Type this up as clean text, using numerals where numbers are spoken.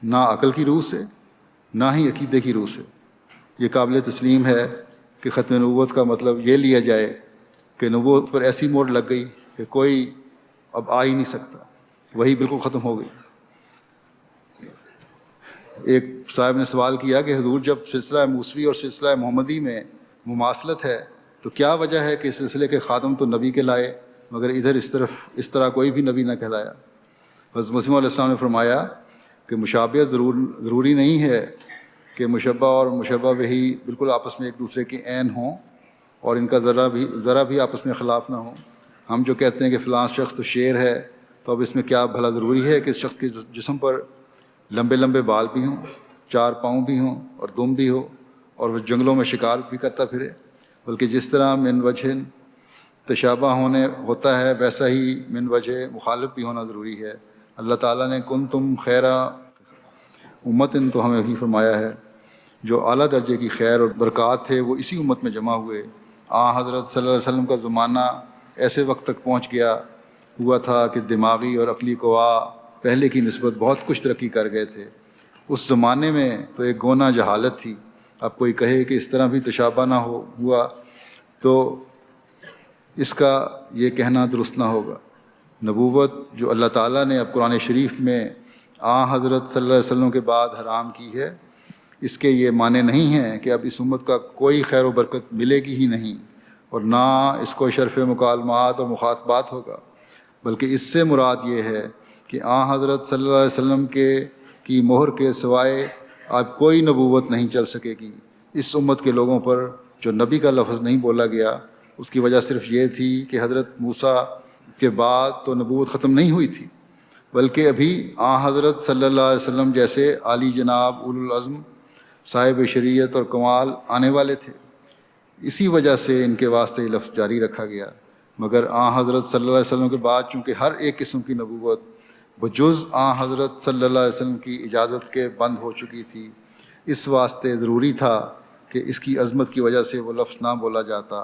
نہ عقل کی روح سے نہ ہی عقیدے کی روح سے۔ یہ قابل تسلیم ہے کہ ختم نبوت کا مطلب یہ لیا جائے کہ نبوت پر ایسی موڑ لگ گئی کہ کوئی اب آ ہی نہیں سکتا، وہی بالکل ختم ہو گئی۔ ایک صاحب نے سوال کیا کہ حضور جب سلسلہ موسوی اور سلسلہ محمدی میں مماثلت ہے تو کیا وجہ ہے کہ اس سلسلے کے خاتم تو نبی کہلائے مگر ادھر اس طرح کوئی بھی نبی نہ کہلایا؟ حضرت مسیح علیہ السلام نے فرمایا کہ مشابہت ضروری نہیں ہے کہ مشبہ اور مشبہ بہی بالکل آپس میں ایک دوسرے کے عین ہوں اور ان کا ذرا بھی آپس میں خلاف نہ ہوں۔ ہم جو کہتے ہیں کہ فلاں شخص تو شیر ہے، تو اب اس میں کیا بھلا ضروری ہے کہ اس شخص کے جسم پر لمبے لمبے بال بھی ہوں، 4 پاؤں بھی ہوں اور دم بھی ہو اور وہ جنگلوں میں شکار بھی کرتا پھرے؟ بلکہ جس طرح من وجہ تشابہ ہوتا ہے ویسا ہی من وجہ مخالف بھی ہونا ضروری ہے۔ اللہ تعالیٰ نے کنتم خیر امت تو ہمیں وہی فرمایا ہے، جو اعلیٰ درجے کی خیر اور برکات تھے وہ اسی امت میں جمع ہوئے۔ حضرت صلی اللہ علیہ وسلم کا زمانہ ایسے وقت تک پہنچ گیا ہوا تھا کہ دماغی اور عقلی قوا پہلے کی نسبت بہت کچھ ترقی کر گئے تھے۔ اس زمانے میں تو ایک گونا جہالت تھی۔ اب کوئی کہے کہ اس طرح بھی تشابہ نہ ہوا تو اس کا یہ کہنا درست نہ ہوگا۔ نبوت جو اللہ تعالیٰ نے اب قرآن شریف میں حضرت صلی اللہ علیہ وسلم کے بعد حرام کی ہے، اس کے یہ معنی نہیں ہیں کہ اب اس امت کا کوئی خیر و برکت ملے گی ہی نہیں اور نہ اس کو شرف مکالمات اور مخاطبات ہوگا، بلکہ اس سے مراد یہ ہے کہ حضرت صلی اللہ علیہ وسلم کی مہر کے سوائے اب کوئی نبوت نہیں چل سکے گی۔ اس امت کے لوگوں پر جو نبی کا لفظ نہیں بولا گیا اس کی وجہ صرف یہ تھی کہ حضرت موسیٰ کے بعد تو نبوت ختم نہیں ہوئی تھی، بلکہ ابھی حضرت صلی اللہ علیہ وسلم جیسے عالی جناب اولو العزم صاحب شریعت اور کمال آنے والے تھے، اسی وجہ سے ان کے واسطے یہ لفظ جاری رکھا گیا۔ مگر حضرت صلی اللہ علیہ وسلم کے بعد چونکہ ہر ایک قسم کی نبوت بجز حضرت صلی اللہ علیہ وسلم کی اجازت کے بند ہو چکی تھی، اس واسطے ضروری تھا کہ اس کی عظمت کی وجہ سے وہ لفظ نہ بولا جاتا